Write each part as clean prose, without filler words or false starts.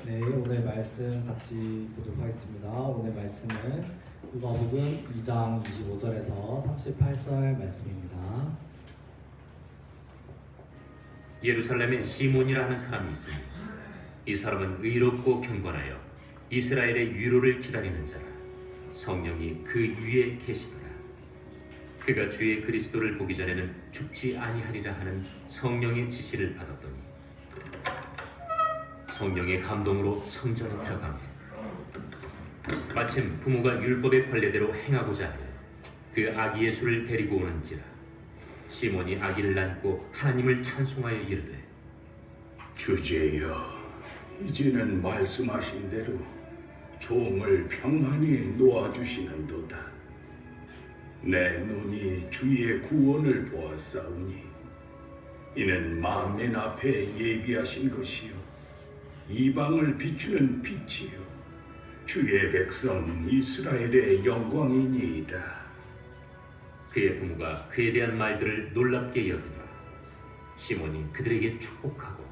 네, 오늘 말씀 같이 보도록 하겠습니다. 오늘 말씀은 누가복음 2장 25절에서 38절 말씀입니다. 예루살렘에 시몬이라는 사람이 있으니 이 사람은 의롭고 경건하여 이스라엘의 위로를 기다리는 자라. 성령이 그 위에 계시더라. 그가 주의 그리스도를 보기 전에는 죽지 아니하리라 하는 성령의 지시를 받았더니 성령의 감동으로 성전에 들어가며 마침 부모가 율법의 관례대로 행하고자 하여 그 아기 예수를 데리고 오는지라. 시몬이 아기를 안고 하나님을 찬송하여 이르되, 주제여, 이제는 말씀하신 대로 종을 평안히 놓아주시는도다. 내 눈이 주의 구원을 보았사오니 이는 만민 앞에 예비하신 것이요 이방을 비추는 빛이요 주의 백성 이스라엘의 영광이니이다. 그의 부모가 그에 대한 말들을 놀랍게 여기더라. 시몬이 그들에게 축복하고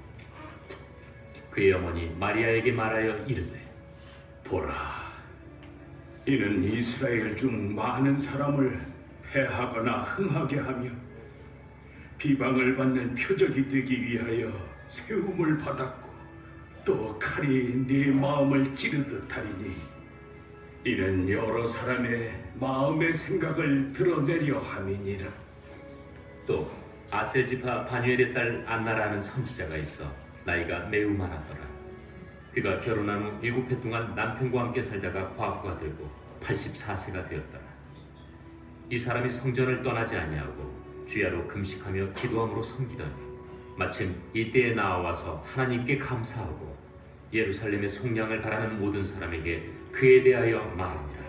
그의 어머니 마리아에게 말하여 이르되, 보라, 이는 이스라엘 중 많은 사람을 패하거나 흥하게 하며 비방을 받는 표적이 되기 위하여 세움을 받았고 또 칼이 네 마음을 찌르듯 하리니 이는 여러 사람의 마음의 생각을 드러내려 함이니라. 또 아셀지파 바누엘의 딸 안나라는 선지자가 있어 나이가 매우 많았더라. 그가 결혼한 후 7해 동안 남편과 함께 살다가 과부가 되고 84세가 되었더라. 이 사람이 성전을 떠나지 아니하고 주야로 금식하며 기도함으로 섬기더니 마침 이때에 나와서 하나님께 감사하고 예루살렘의 속량을 바라는 모든 사람에게 그에 대하여 말하니라.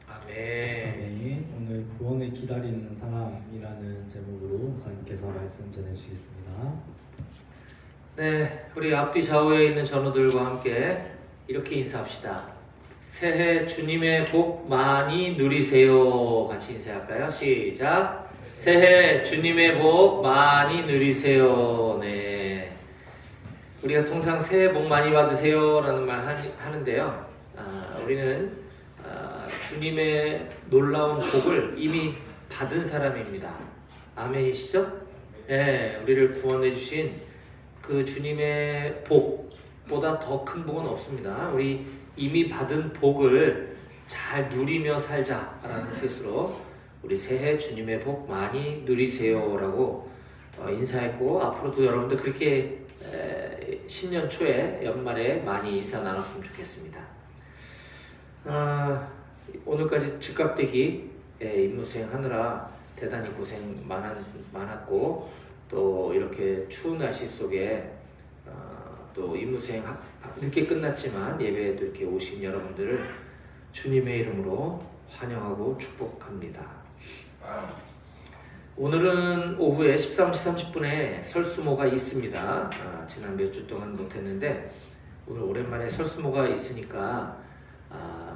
아멘. 네, 오늘 구원을 기다리는 사람이라는 제목으로 목사님께서 말씀 전해주시겠습니다. 네, 우리 앞뒤 좌우에 있는 전우들과 함께 이렇게 인사합시다. 새해 주님의 복 많이 누리세요. 같이 인사할까요? 시작. 새해 주님의 복 많이 누리세요. 네. 우리가 통상 새해 복 많이 받으세요 라는 말 하는데요. 우리는 주님의 놀라운 복을 이미 받은 사람입니다. 아멘이시죠? 네, 우리를 구원해 주신 그 주님의 복보다 더 큰 복은 없습니다. 우리 이미 받은 복을 잘 누리며 살자라는 뜻으로 우리 새해 주님의 복 많이 누리세요라고 인사했고, 앞으로도 여러분들 그렇게 신년 초에 연말에 많이 인사 나눴으면 좋겠습니다. 오늘까지 즉각대기 임무수행 하느라 대단히 고생 많았고, 또 이렇게 추운 날씨 속에 또 임무수행 늦게 끝났지만 예배에도 이렇게 오신 여러분들을 주님의 이름으로 환영하고 축복합니다. 오늘은 오후에 13시 30분에 설수모가 있습니다. 지난 몇 주 동안 못했는데 오늘 오랜만에 설수모가 있으니까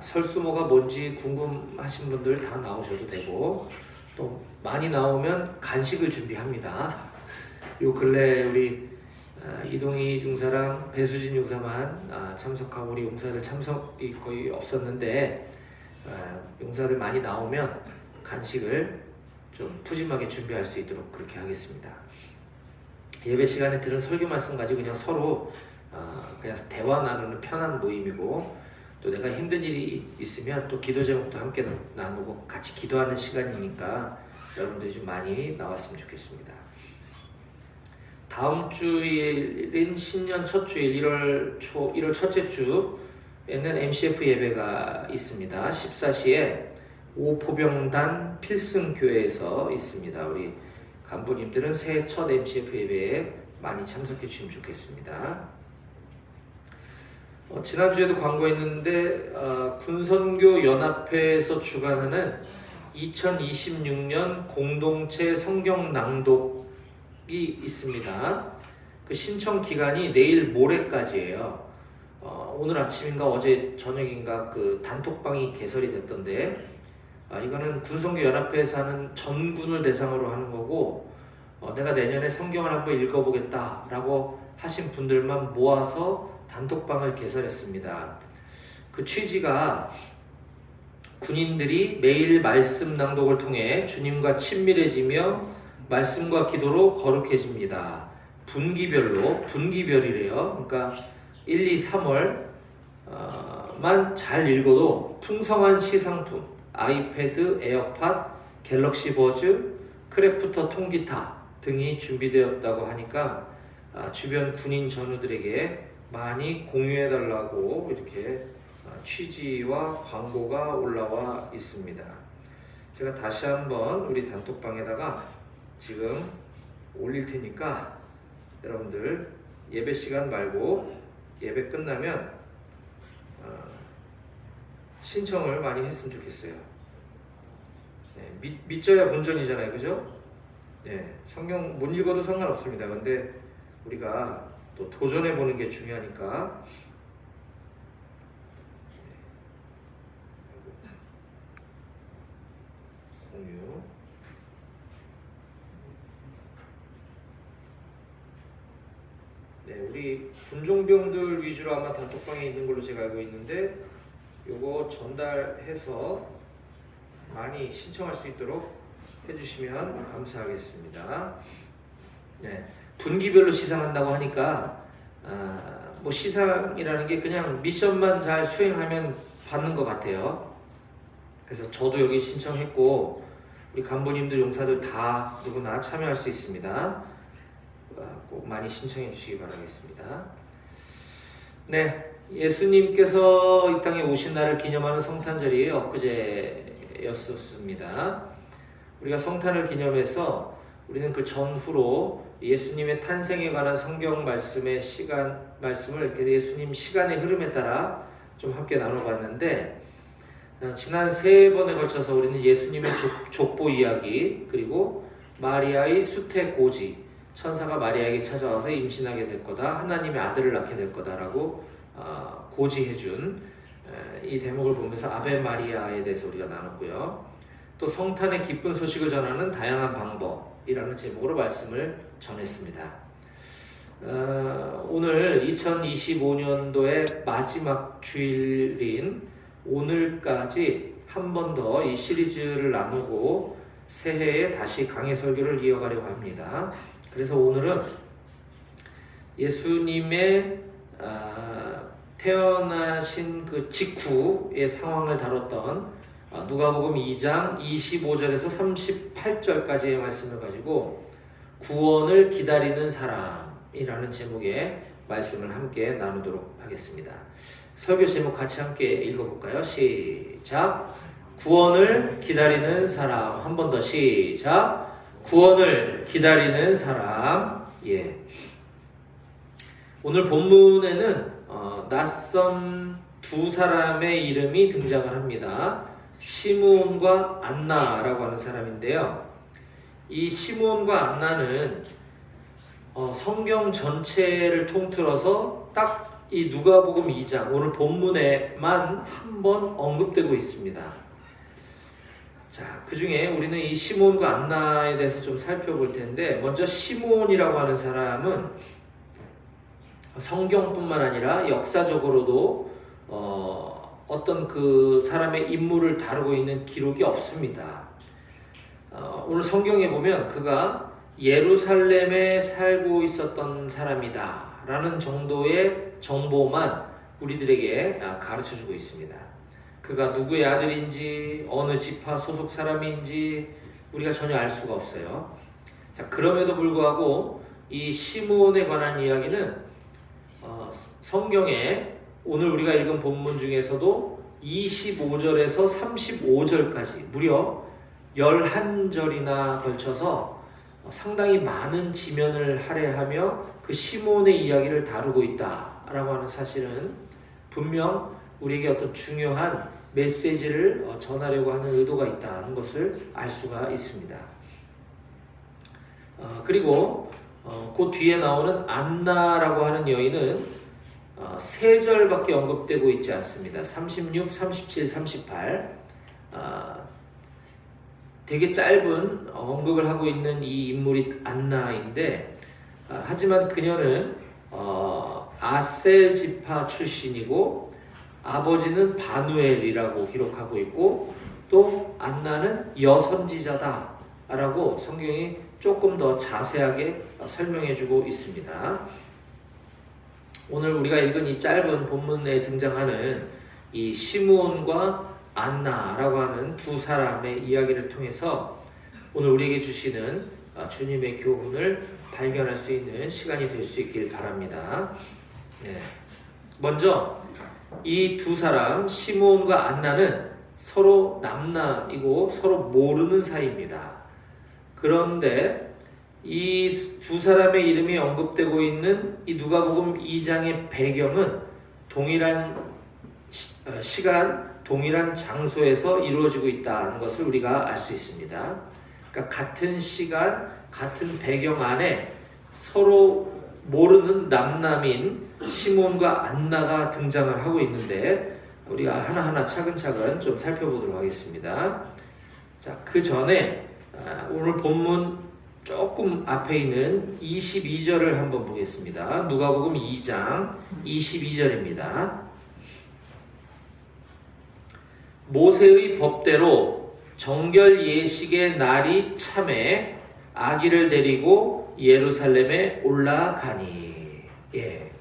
설수모가 뭔지 궁금하신 분들 다 나오셔도 되고, 또 많이 나오면 간식을 준비합니다. 요 근래 우리 이동희 중사랑 배수진 중사만 참석하고 우리 용사들 참석이 거의 없었는데 용사들 많이 나오면 간식을 좀 푸짐하게 준비할 수 있도록 그렇게 하겠습니다. 예배 시간에 들은 설교 말씀 가지고 그냥 서로 그냥 대화 나누는 편한 모임이고, 또 내가 힘든 일이 있으면 또 기도 제목도 함께 나누고 같이 기도하는 시간이니까 여러분들이 좀 많이 나왔으면 좋겠습니다. 다음 주일인 신년 첫 주일 1월 첫째 주에는 MCF 예배가 있습니다. 14시에 오포병단 필승교회에서 있습니다. 우리 간부님들은 새해 첫 MCF 예배에 많이 참석해 주시면 좋겠습니다. 지난주에도 광고했는데 군선교 연합회에서 주관하는 2026년 공동체 성경 낭독이 있습니다. 그 신청 기간이 내일 모레까지예요. 오늘 아침인가 어제 저녁인가 그 단톡방이 개설이 됐던데, 이거는 군선교 연합회에서 하는 전군을 대상으로 하는 거고, 내가 내년에 성경을 한번 읽어보겠다라고 하신 분들만 모아서 단톡방을 개설했습니다. 그 취지가 군인들이 매일 말씀 낭독을 통해 주님과 친밀해지며 말씀과 기도로 거룩해집니다. 분기별이래요. 그러니까 1, 2, 3월만 잘 읽어도 풍성한 시상품, 아이패드, 에어팟, 갤럭시 버즈, 크래프터 통기타 등이 준비되었다고 하니까 주변 군인 전우들에게 많이 공유해달라고 이렇게 취지와 광고가 올라와 있습니다. 제가 다시 한번 우리 단톡방에다가 지금 올릴 테니까 여러분들 예배 시간 말고 예배 끝나면 신청을 많이 했으면 좋겠어요. 네, 믿져야 본전이잖아요, 그죠? 네, 성경 못 읽어도 상관없습니다. 근데 우리가 또 도전해 보는 게 중요하니까. 공유. 네, 우리 군종병들 위주로 아마 단톡방에 있는 걸로 제가 알고 있는데 요거 전달해서 많이 신청할 수 있도록 해주시면 감사하겠습니다. 네, 분기별로 시상한다고 하니까 뭐 시상이라는 게 그냥 미션만 잘 수행하면 받는 것 같아요. 그래서 저도 여기 신청했고 우리 간부님들, 용사들 다 누구나 참여할 수 있습니다. 꼭 많이 신청해 주시기 바라겠습니다. 네, 예수님께서 이 땅에 오신 날을 기념하는 성탄절이 엊그제였었습니다. 우리가 성탄을 기념해서 우리는 그 전후로 예수님의 탄생에 관한 성경 말씀을 이렇게 예수님 시간의 흐름에 따라 좀 함께 나눠봤는데, 지난 3번에 걸쳐서 우리는 예수님의 족보 이야기, 그리고 마리아의 수태고지, 천사가 마리아에게 찾아와서 임신하게 될 거다, 하나님의 아들을 낳게 될 거다라고 고지해준 이 대목을 보면서 아베 마리아에 대해서 우리가 나눴고요. 또 성탄의 기쁜 소식을 전하는 다양한 방법이라는 제목으로 말씀을 전했습니다. 오늘 2025년도의 마지막 주일인 오늘까지 한 번 더 이 시리즈를 나누고 새해에 다시 강해 설교를 이어가려고 합니다. 그래서 오늘은 예수님의 태어나신 그 직후의 상황을 다뤘던 누가복음 2장 25절에서 38절까지의 말씀을 가지고 구원을 기다리는 사람이라는 제목의 말씀을 함께 나누도록 하겠습니다. 설교 제목 같이 함께 읽어볼까요? 시작. 구원을 기다리는 사람. 한 번 더 시작. 구원을 기다리는 사람. 예. 오늘 본문에는 낯선 두 사람의 이름이 등장을 합니다. 시므온과 안나라고 하는 사람인데요. 이 시므온과 안나는 성경 전체를 통틀어서 딱 이 누가복음 2장 오늘 본문에만 한 번 언급되고 있습니다. 자, 그 중에 우리는 이 시므온과 안나에 대해서 좀 살펴볼 텐데, 먼저 시므온이라고 하는 사람은 성경뿐만 아니라 역사적으로도 어떤 그 사람의 인물을 다루고 있는 기록이 없습니다. 오늘 성경에 보면 그가 예루살렘에 살고 있었던 사람이다 라는 정도의 정보만 우리들에게 가르쳐주고 있습니다. 그가 누구의 아들인지 어느 지파 소속 사람인지 우리가 전혀 알 수가 없어요. 자, 그럼에도 불구하고 이 시므온에 관한 이야기는 성경에 오늘 우리가 읽은 본문 중에서도 25절에서 35절까지 무려 11절이나 걸쳐서 상당히 많은 지면을 할애하며 그 시므온의 이야기를 다루고 있다라고 하는 사실은 분명 우리에게 어떤 중요한 메시지를 전하려고 하는 의도가 있다는 것을 알 수가 있습니다. 그리고 그 뒤에 나오는 안나라고 하는 여인은 3절밖에 언급되고 있지 않습니다. 36, 37, 38. 되게 짧은 언급을 하고 있는 이 인물이 안나인데 하지만 그녀는 아셀 지파 출신이고 아버지는 바누엘이라고 기록하고 있고 또 안나는 여선지자다라고 성경이 조금 더 자세하게 설명해주고 있습니다. 오늘 우리가 읽은 이 짧은 본문에 등장하는 이 시므온과 안나라고 하는 두 사람의 이야기를 통해서 오늘 우리에게 주시는 주님의 교훈을 발견할 수 있는 시간이 될 수 있길 바랍니다. 네. 먼저 이 두 사람 시므온과 안나는 서로 남남이고 서로 모르는 사이입니다. 그런데 이 두 사람의 이름이 언급되고 있는 이 누가복음 2장의 배경은 동일한 시간, 동일한 장소에서 이루어지고 있다는 것을 우리가 알 수 있습니다. 그러니까 같은 시간, 같은 배경 안에 서로 모르는 남남인 시몬과 안나가 등장을 하고 있는데 우리가 하나하나 차근차근 좀 살펴보도록 하겠습니다. 자, 그 전에 오늘 본문 조금 앞에 있는 22절을 한번 보겠습니다. 누가복음 2장 22절입니다. 모세의 법대로 정결 예식의 날이 참에 아기를 데리고 예루살렘에 올라가니. 예.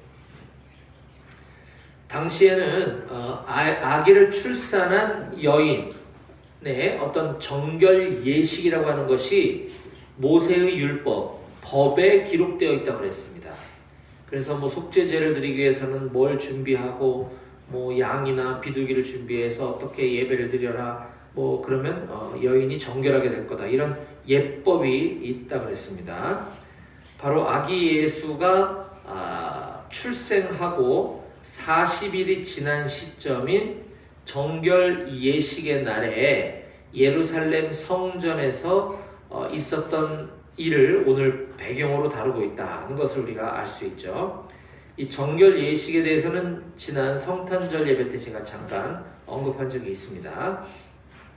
당시에는 아기를 출산한 여인의 어떤 정결 예식이라고 하는 것이 모세의 율법, 법에 기록되어 있다고 그랬습니다. 그래서 뭐 속죄제를 드리기 위해서는 뭘 준비하고 뭐 양이나 비둘기를 준비해서 어떻게 예배를 드려라 뭐 그러면 여인이 정결하게 될 거다 이런 예법이 있다 그랬습니다. 바로 아기 예수가 출생하고 40일이 지난 시점인 정결 예식의 날에 예루살렘 성전에서 있었던 일을 오늘 배경으로 다루고 있다는 것을 우리가 알 수 있죠. 이 정결 예식에 대해서는 지난 성탄절 예배 때 제가 잠깐 언급한 적이 있습니다.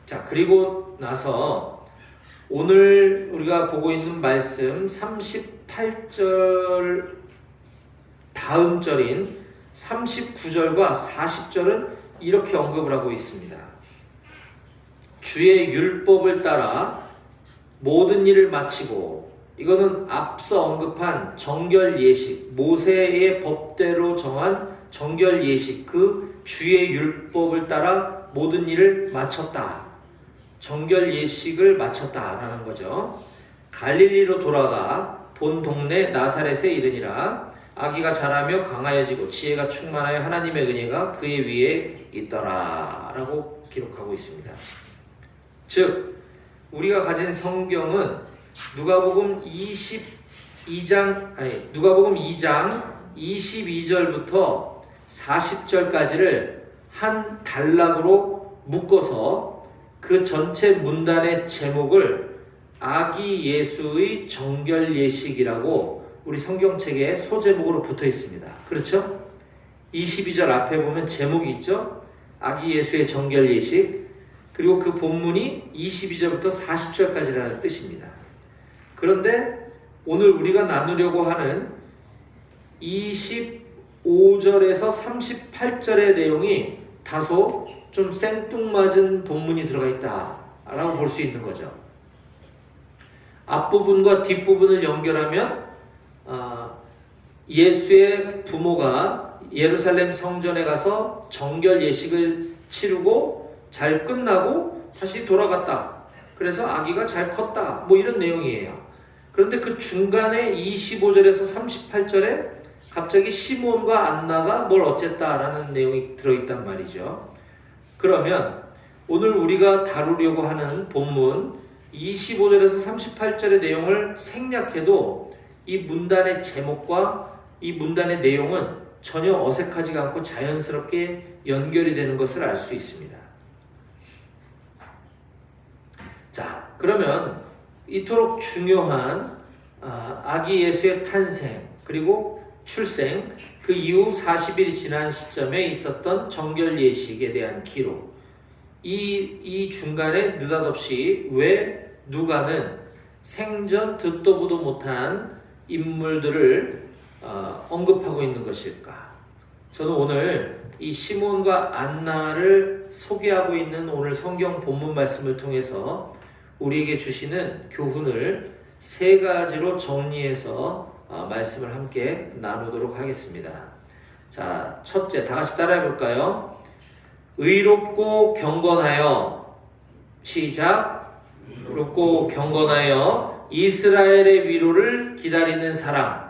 자, 그리고 나서 오늘 우리가 보고 있는 말씀 38절 다음 절인 39절과 40절은 이렇게 언급을 하고 있습니다. 주의 율법을 따라 모든 일을 마치고, 이거는 앞서 언급한 정결 예식, 모세의 법대로 정한 정결 예식, 그 주의 율법을 따라 모든 일을 마쳤다. 정결 예식을 마쳤다라는 거죠. 갈릴리로 돌아가 본 동네 나사렛에 이르니라. 아기가 자라며 강하여지고 지혜가 충만하여 하나님의 은혜가 그의 위에 있더라 라고 기록하고 있습니다. 즉 우리가 가진 성경은 누가복음 2장 22절부터 40절까지를 한 단락으로 묶어서 그 전체 문단의 제목을 아기 예수의 정결 예식이라고 우리 성경책에 소제목으로 붙어 있습니다. 그렇죠? 22절 앞에 보면 제목이 있죠? 아기 예수의 정결 예식. 그리고 그 본문이 22절부터 40절까지라는 뜻입니다. 그런데 오늘 우리가 나누려고 하는 25절에서 38절의 내용이 다소 좀 생뚱맞은 본문이 들어가 있다라고 볼 수 있는 거죠. 앞부분과 뒷부분을 연결하면 예수의 부모가 예루살렘 성전에 가서 정결 예식을 치르고 잘 끝나고 다시 돌아갔다. 그래서 아기가 잘 컸다. 뭐 이런 내용이에요. 그런데 그 중간에 25절에서 38절에 갑자기 시몬과 안나가 뭘 어쨌다라는 내용이 들어있단 말이죠. 그러면 오늘 우리가 다루려고 하는 본문 25절에서 38절의 내용을 생략해도 이 문단의 제목과 이 문단의 내용은 전혀 어색하지가 않고 자연스럽게 연결이 되는 것을 알 수 있습니다. 자, 그러면 이토록 중요한 아기 예수의 탄생 그리고 출생, 그 이후 40일이 지난 시점에 있었던 정결 예식에 대한 기록, 이 중간에 느닷없이 왜 누가는 생전 듣도 보도 못한 인물들을 언급하고 있는 것일까? 저는 오늘 이 시몬과 안나를 소개하고 있는 오늘 성경 본문 말씀을 통해서 우리에게 주시는 교훈을 세 가지로 정리해서 말씀을 함께 나누도록 하겠습니다. 자, 첫째, 다 같이 따라해 볼까요? 의롭고 경건하여, 시작. 의롭고 경건하여 이스라엘의 위로를 기다리는 사람.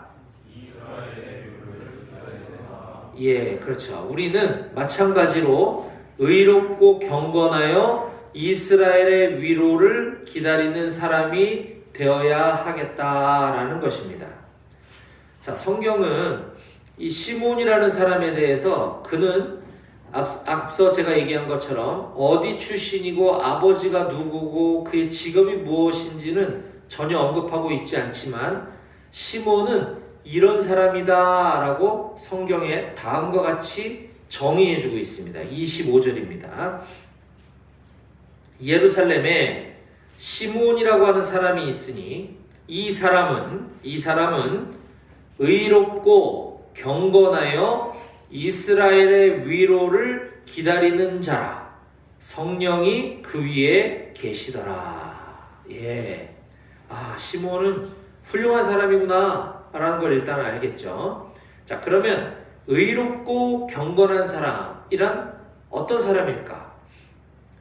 예, 그렇죠. 우리는 마찬가지로 의롭고 경건하여 이스라엘의 위로를 기다리는 사람이 되어야 하겠다라는 것입니다. 자, 성경은 이 시몬이라는 사람에 대해서 그는 앞서 제가 얘기한 것처럼 어디 출신이고 아버지가 누구고 그의 직업이 무엇인지는 전혀 언급하고 있지 않지만 시몬은 이런 사람이다 라고 성경에 다음과 같이 정의해주고 있습니다. 25절입니다. 예루살렘에 시몬이라고 하는 사람이 있으니 이 사람은 의롭고 경건하여 이스라엘의 위로를 기다리는 자라. 성령이 그 위에 계시더라. 예. 시몬은 훌륭한 사람이구나 라는 걸 일단 알겠죠. 자, 그러면 의롭고 경건한 사람이란 어떤 사람일까?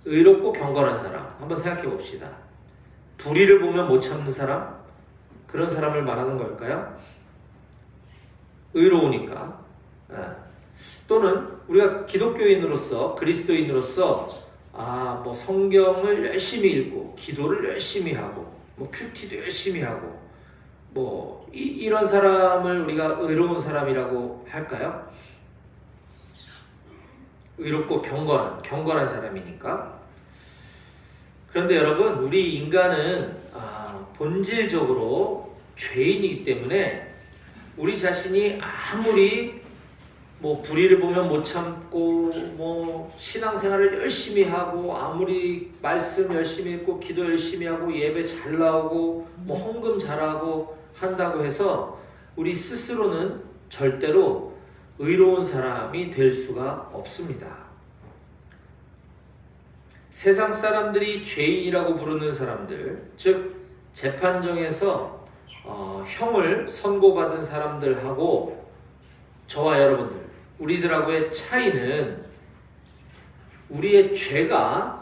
의롭고 경건한 사람 한번 생각해 봅시다. 불의를 보면 못 참는 사람? 그런 사람을 말하는 걸까요? 의로우니까. 또는 우리가 기독교인으로서, 그리스도인으로서 뭐 성경을 열심히 읽고 기도를 열심히 하고 뭐 큐티도 열심히 하고 뭐 이런 사람을 우리가 의로운 사람이라고 할까요? 의롭고 경건한 사람이니까. 그런데 여러분, 우리 인간은 본질적으로 죄인이기 때문에 우리 자신이 아무리 뭐 불의를 보면 못 참고 뭐 신앙생활을 열심히 하고 아무리 말씀 열심히 읽고 기도 열심히 하고 예배 잘 나오고 뭐 헌금 잘하고 한다고 해서 우리 스스로는 절대로 의로운 사람이 될 수가 없습니다. 세상 사람들이 죄인이라고 부르는 사람들, 즉 재판정에서 형을 선고받은 사람들하고 저와 여러분들, 우리들하고의 차이는 우리의 죄가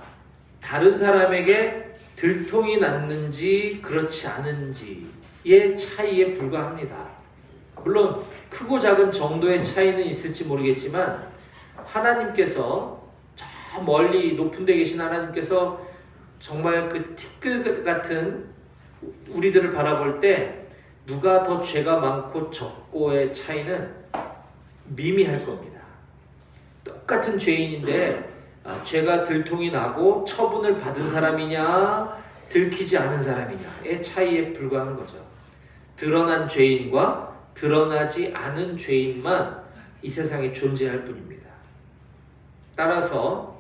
다른 사람에게 들통이 났는지 그렇지 않은지의 차이에 불과합니다. 물론 크고 작은 정도의 차이는 있을지 모르겠지만 하나님께서 저 멀리 높은 데 계신 하나님께서 정말 그 티끌 같은 우리들을 바라볼 때 누가 더 죄가 많고 적고의 차이는 미미할 겁니다. 똑같은 죄인인데 죄가 들통이 나고 처분을 받은 사람이냐 들키지 않은 사람이냐의 차이에 불과한 거죠. 드러난 죄인과 드러나지 않은 죄인만 이 세상에 존재할 뿐입니다. 따라서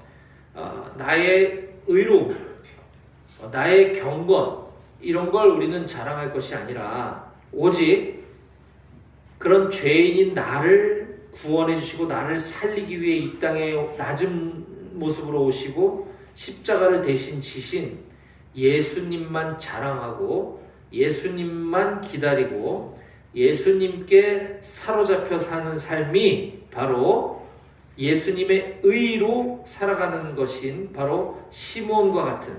나의 의로움, 나의 경건 이런 걸 우리는 자랑할 것이 아니라 오직 그런 죄인인 나를 구원해 주시고 나를 살리기 위해 이 땅에 낮은 모습으로 오시고 십자가를 대신 지신 예수님만 자랑하고 예수님만 기다리고 예수님께 사로잡혀 사는 삶이 바로 예수님의 의로 살아가는 것인 바로 시몬과 같은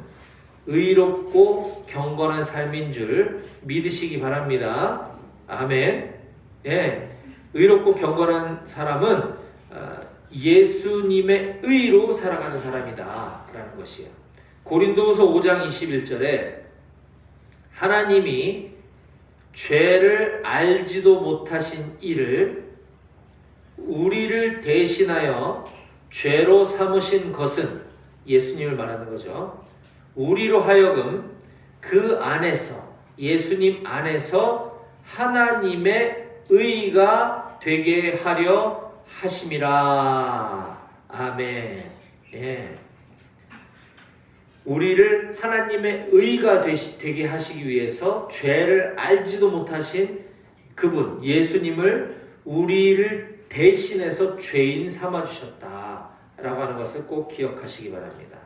의롭고 경건한 삶인 줄 믿으시기 바랍니다. 아멘. 예, 의롭고 경건한 사람은 예수님의 의로 살아가는 사람이다 라는 것이에요. 고린도후서 5장 21절에 하나님이 죄를 알지도 못하신 이를 우리를 대신하여 죄로 삼으신 것은 예수님을 말하는 거죠. 우리로 하여금 그 안에서 예수님 안에서 하나님의 의가 되게 하려 하심이라. 아멘. 예. 우리를 하나님의 의가 되게 하시기 위해서 죄를 알지도 못하신 그분 예수님을 우리를 대신해서 죄인 삼아 주셨다라고 하는 것을 꼭 기억하시기 바랍니다.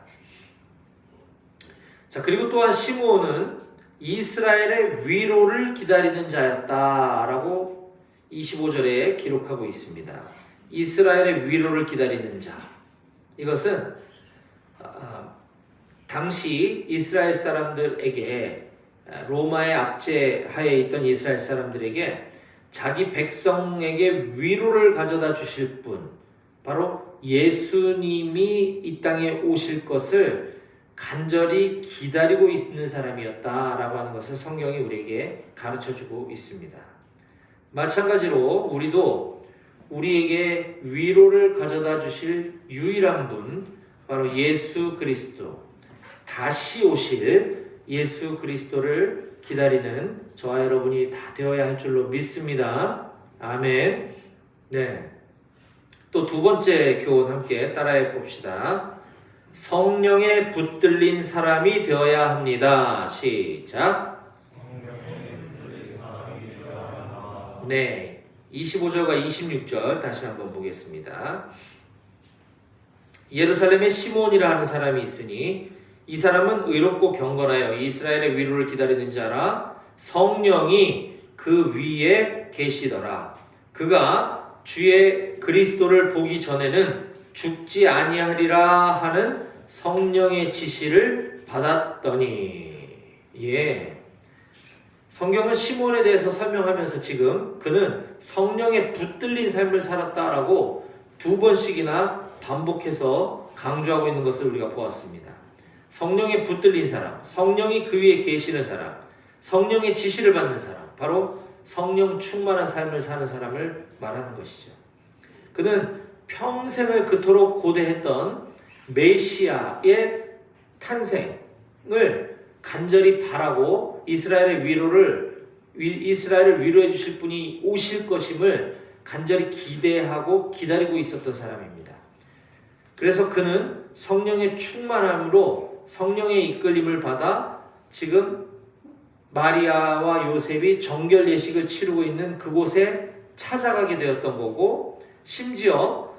자, 그리고 또한 시므온은 이스라엘의 위로를 기다리는 자였다라고 25절에 기록하고 있습니다. 이스라엘의 위로를 기다리는 자. 이것은 당시 이스라엘 사람들에게 로마의 압제하에 있던 이스라엘 사람들에게 자기 백성에게 위로를 가져다 주실 분, 바로 예수님이 이 땅에 오실 것을 간절히 기다리고 있는 사람이었다라고 하는 것을 성경이 우리에게 가르쳐주고 있습니다. 마찬가지로 우리도 우리에게 위로를 가져다 주실 유일한 분, 바로 예수 그리스도, 다시 오실 예수 그리스도를 기다리는 저와 여러분이 다 되어야 할 줄로 믿습니다. 아멘. 네. 또 두 번째 교훈 함께 따라해 봅시다. 성령에 붙들린 사람이 되어야 합니다. 시작. 네. 25절과 26절 다시 한번 보겠습니다. 예루살렘에 시므온이라 하는 사람이 있으니 이 사람은 의롭고 경건하여 이스라엘의 위로를 기다리는 자라. 성령이 그 위에 계시더라. 그가 주의 그리스도를 보기 전에는 죽지 아니하리라 하는 성령의 지시를 받았더니. 예. 성경은 시므온에 대해서 설명하면서 지금 그는 성령에 붙들린 삶을 살았다라고 두 번씩이나 반복해서 강조하고 있는 것을 우리가 보았습니다. 성령에 붙들린 사람, 성령이 그 위에 계시는 사람, 성령의 지시를 받는 사람, 바로 성령 충만한 삶을 사는 사람을 말하는 것이죠. 그는 평생을 그토록 고대했던 메시아의 탄생을 간절히 바라고 이스라엘을 위로해 주실 분이 오실 것임을 간절히 기대하고 기다리고 있었던 사람입니다. 그래서 그는 성령의 충만함으로 성령의 이끌림을 받아 지금 마리아와 요셉이 정결 예식을 치르고 있는 그곳에 찾아가게 되었던 거고, 심지어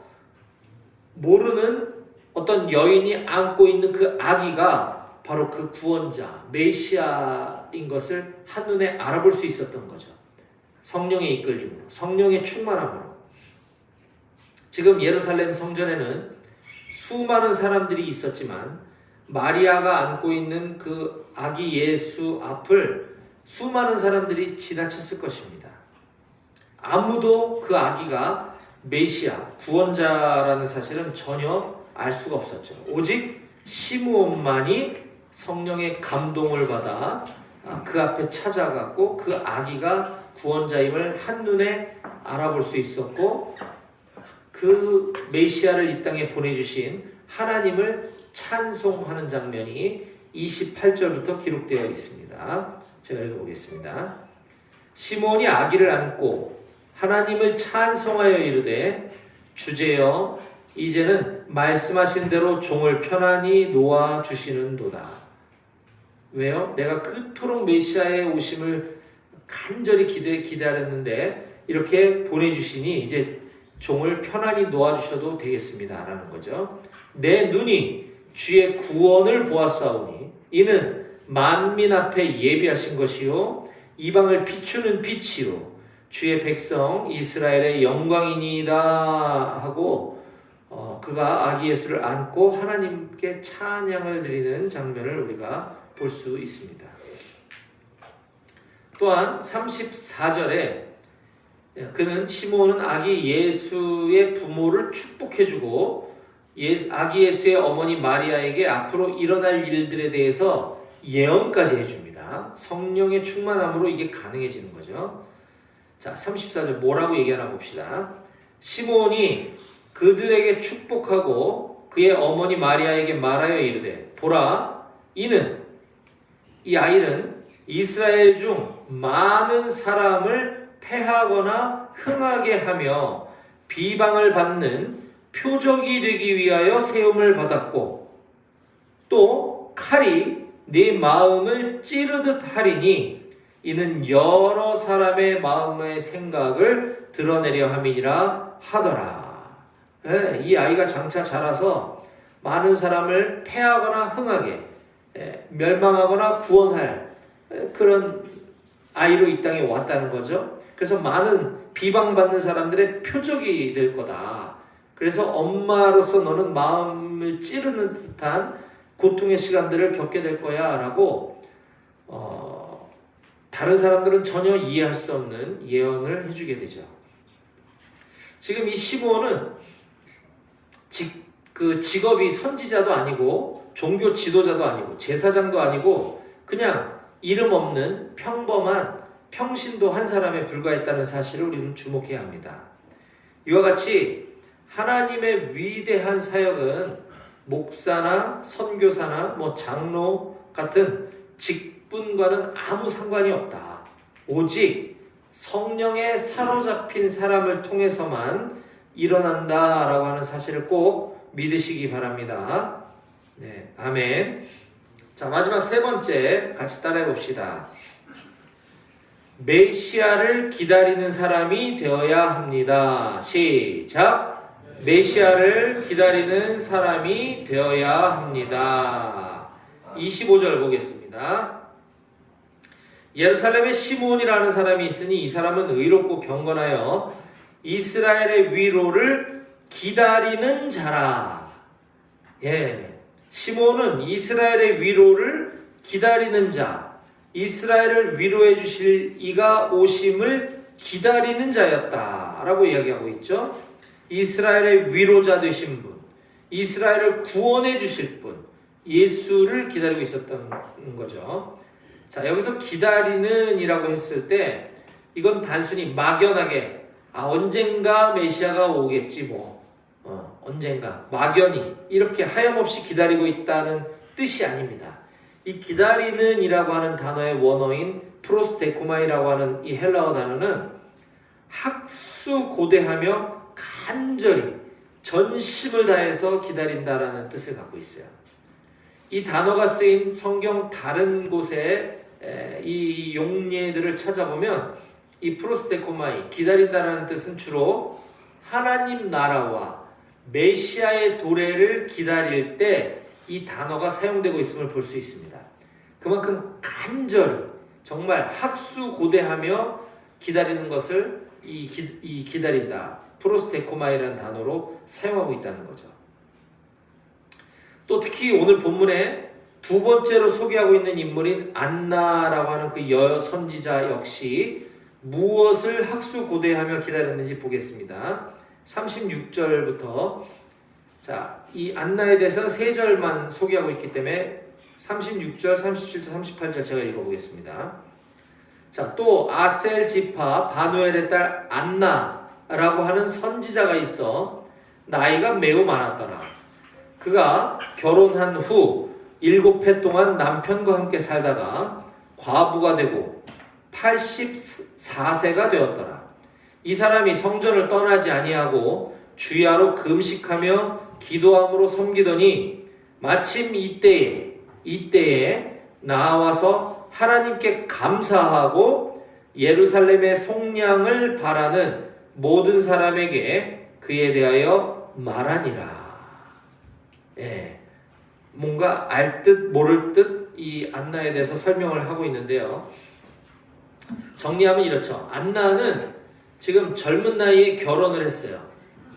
모르는 어떤 여인이 안고 있는 그 아기가 바로 그 구원자 메시아인 것을 한눈에 알아볼 수 있었던 거죠. 성령의 이끌림으로, 성령의 충만함으로. 지금 예루살렘 성전에는 수많은 사람들이 있었지만 마리아가 안고 있는 그 아기 예수 앞을 수많은 사람들이 지나쳤을 것입니다. 아무도 그 아기가 메시아, 구원자라는 사실은 전혀 알 수가 없었죠. 오직 시므온만이 성령의 감동을 받아 그 앞에 찾아갔고 그 아기가 구원자임을 한눈에 알아볼 수 있었고, 그 메시아를 이 땅에 보내주신 하나님을 찬송하는 장면이 28절부터 기록되어 있습니다. 제가 읽어보겠습니다. 시므온이 아기를 안고 하나님을 찬송하여 이르되, 주제여 이제는 말씀하신 대로 종을 편안히 놓아 주시는도다. 왜요? 내가 그토록 메시아의 오심을 간절히 기다렸는데 이렇게 보내주시니 이제 종을 편안히 놓아주셔도 되겠습니다 라는 거죠. 내 눈이 주의 구원을 보았사오니 이는 만민 앞에 예비하신 것이요 이방을 비추는 빛이요 주의 백성 이스라엘의 영광이니이다 하고 그가 아기 예수를 안고 하나님께 찬양을 드리는 장면을 우리가 볼 수 있습니다. 또한 34절에 그는 시므온은 아기 예수의 부모를 축복해주고 아기 예수의 어머니 마리아에게 앞으로 일어날 일들에 대해서 예언까지 해줍니다. 성령의 충만함으로 이게 가능해지는 거죠. 자, 34절 뭐라고 얘기하나 봅시다. 시므온이 그들에게 축복하고 그의 어머니 마리아에게 말하여 이르되, 보라, 이 아이는 이스라엘 중 많은 사람을 패하거나 흥하게 하며 비방을 받는 표적이 되기 위하여 세움을 받았고, 또 칼이 네 마음을 찌르듯 하리니 이는 여러 사람의 마음의 생각을 드러내려 함이니라 하더라. 예, 이 아이가 장차 자라서 많은 사람을 패하거나 흥하게, 멸망하거나 구원할 그런 아이로 이 땅에 왔다는 거죠. 그래서 많은 비방받는 사람들의 표적이 될 거다. 그래서 엄마로서 너는 마음을 찌르는 듯한 고통의 시간들을 겪게 될 거야 라고 다른 사람들은 전혀 이해할 수 없는 예언을 해주게 되죠. 지금 이 시므온은 직업이 선지자도 아니고 종교 지도자도 아니고 제사장도 아니고 그냥 이름 없는 평범한 평신도 한 사람에 불과했다는 사실을 우리는 주목해야 합니다. 이와 같이 하나님의 위대한 사역은 목사나 선교사나 장로 같은 직분과는 아무 상관이 없다. 오직 성령에 사로잡힌 사람을 통해서만 일어난다라고 하는 사실을 꼭 믿으시기 바랍니다. 네, 아멘. 자, 마지막 세 번째 같이 따라해 봅시다. 메시아를 기다리는 사람이 되어야 합니다. 시작. 메시아를 기다리는 사람이 되어야 합니다. 25절 보겠습니다. 예루살렘에 시므온이라는 사람이 있으니 이 사람은 의롭고 경건하여 이스라엘의 위로를 기다리는 자라. 예, 시므온은 이스라엘의 위로를 기다리는 자, 이스라엘을 위로해 주실 이가 오심을 기다리는 자였다라고 이야기하고 있죠. 이스라엘의 위로자 되신 분, 이스라엘을 구원해 주실 분, 예수를 기다리고 있었던 거죠. 자, 여기서 기다리는 이라고 했을 때 이건 단순히 막연하게 언젠가 메시아가 오겠지 언젠가 막연히 이렇게 하염없이 기다리고 있다는 뜻이 아닙니다. 이 기다리는 이라고 하는 단어의 원어인 프로스테코마이라고 하는 이 헬라어 단어는 학수고대하며 간절히 전심을 다해서 기다린다라는 뜻을 갖고 있어요. 이 단어가 쓰인 성경 다른 곳에 이 용례들을 찾아보면 이 프로스테코마이, 기다린다라는 뜻은 주로 하나님 나라와 메시아의 도래를 기다릴 때 이 단어가 사용되고 있음을 볼 수 있습니다. 그만큼 간절히 정말 학수고대하며 기다리는 것을 이 기다린다, 프로스테코마이라는 단어로 사용하고 있다는 거죠. 또 특히 오늘 본문에 두 번째로 소개하고 있는 인물인 안나라고 하는 그 선지자 역시 무엇을 학수고대하며 기다렸는지 보겠습니다. 36절부터 이 안나에 대해서는 세 절만 소개하고 있기 때문에 36절, 37절, 38절 제가 읽어보겠습니다. 자, 또 아셀 지파 바누엘의 딸 안나라고 하는 선지자가 있어 나이가 매우 많았더라. 그가 결혼한 후 7해 동안 남편과 함께 살다가 과부가 되고 84세가 되었더라. 이 사람이 성전을 떠나지 아니하고 주야로 금식하며 기도함으로 섬기더니 마침 이때에 나와서 하나님께 감사하고 예루살렘의 속량을 바라는 모든 사람에게 그에 대하여 말하니라. 예, 뭔가 알 듯 모를 듯 이 안나에 대해서 설명을 하고 있는데요. 정리하면 이렇죠. 안나는 지금 젊은 나이에 결혼을 했어요.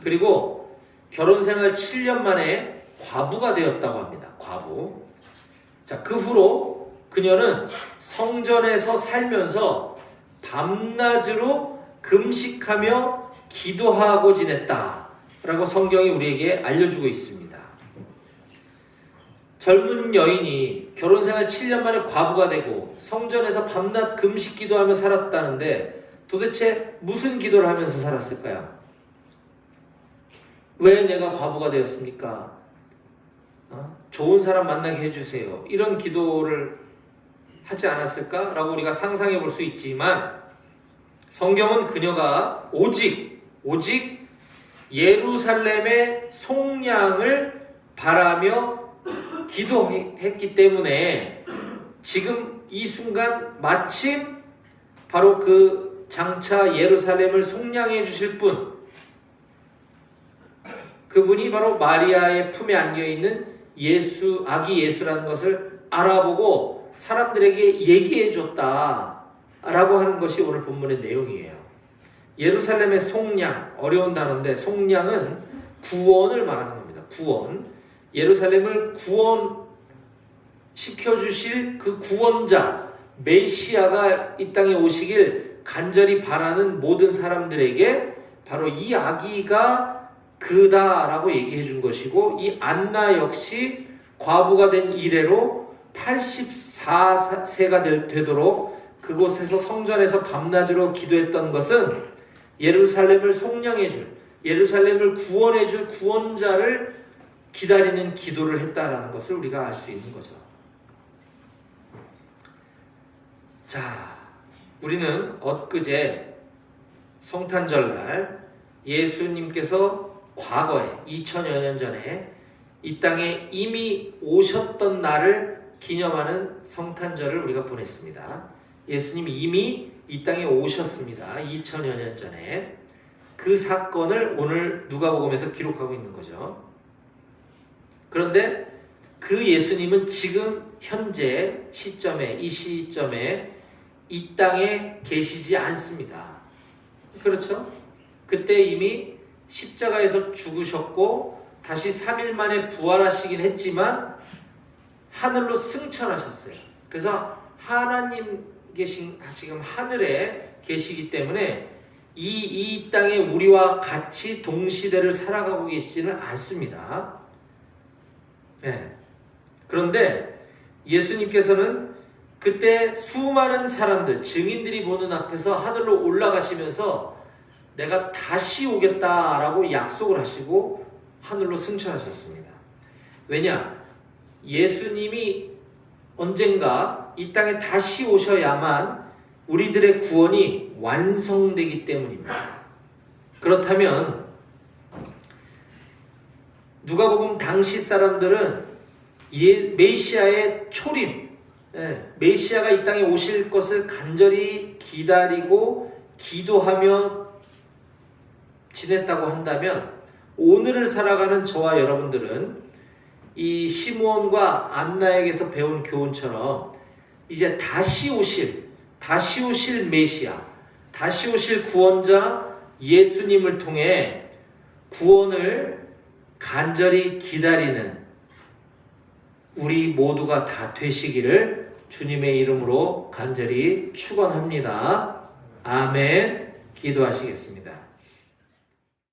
그리고 결혼 생활 7년 만에 과부가 되었다고 합니다. 과부. 자, 그 후로 그녀는 성전에서 살면서 밤낮으로 금식하며 기도하고 지냈다라고 성경이 우리에게 알려주고 있습니다. 젊은 여인이 결혼 생활 7년 만에 과부가 되고 성전에서 밤낮 금식 기도하며 살았다는데 도대체 무슨 기도를 하면서 살았을까요? 왜 내가 과부가 되었습니까? 좋은 사람 만나게 해주세요. 이런 기도를 하지 않았을까? 라고 우리가 상상해 볼 수 있지만 성경은 그녀가 오직 예루살렘의 속량을 바라며 기도했기 때문에 지금 이 순간 마침 바로 그 장차 예루살렘을 속량해 주실 분, 그분이 바로 마리아의 품에 안겨 있는 예수, 아기 예수라는 것을 알아보고 사람들에게 얘기해 줬다라고 하는 것이 오늘 본문의 내용이에요. 예루살렘의 속량, 어려운 단어인데 속량은 구원을 말하는 겁니다. 구원. 예루살렘을 구원시켜 주실 그 구원자, 메시아가 이 땅에 오시길 간절히 바라는 모든 사람들에게 바로 이 아기가 그다라고 얘기해 준 것이고, 이 안나 역시 과부가 된 이래로 84세가 되도록 그곳에서 성전에서 밤낮으로 기도했던 것은 예루살렘을 속량해 줄, 예루살렘을 구원해 줄 구원자를 기다리는 기도를 했다라는 것을 우리가 알 수 있는 거죠. 자, 우리는 엊그제 성탄절날 예수님께서 과거에 2000여 년 전에 이 땅에 이미 오셨던 날을 기념하는 성탄절을 우리가 보냈습니다. 예수님이 이미 이 땅에 오셨습니다. 2000여 년 전에. 그 사건을 오늘 누가복음에서 기록하고 있는 거죠. 그런데 그 예수님은 지금 현재 시점에, 이 시점에 이 땅에 계시지 않습니다. 그렇죠? 그때 이미 십자가에서 죽으셨고 다시 3일 만에 부활하시긴 했지만 하늘로 승천하셨어요. 그래서 하나님 지금 하늘에 계시기 때문에 이 땅에 우리와 같이 동시대를 살아가고 계시지는 않습니다. 네. 그런데 예수님께서는 그때 수많은 사람들, 증인들이 보는 앞에서 하늘로 올라가시면서 내가 다시 오겠다라고 약속을 하시고 하늘로 승천하셨습니다. 왜냐? 예수님이 언젠가 이 땅에 다시 오셔야만 우리들의 구원이 완성되기 때문입니다. 그렇다면 누가복음 당시 사람들은 메시아의 초림, 메시아가 이 땅에 오실 것을 간절히 기다리고 기도하며 지냈다고 한다면 오늘을 살아가는 저와 여러분들은 이 시므온과 안나에게서 배운 교훈처럼 이제 다시 오실 메시아, 다시 오실 구원자 예수님을 통해 구원을 간절히 기다리는 우리 모두가 다 되시기를 주님의 이름으로 간절히 축원합니다. 아멘. 기도하시겠습니다.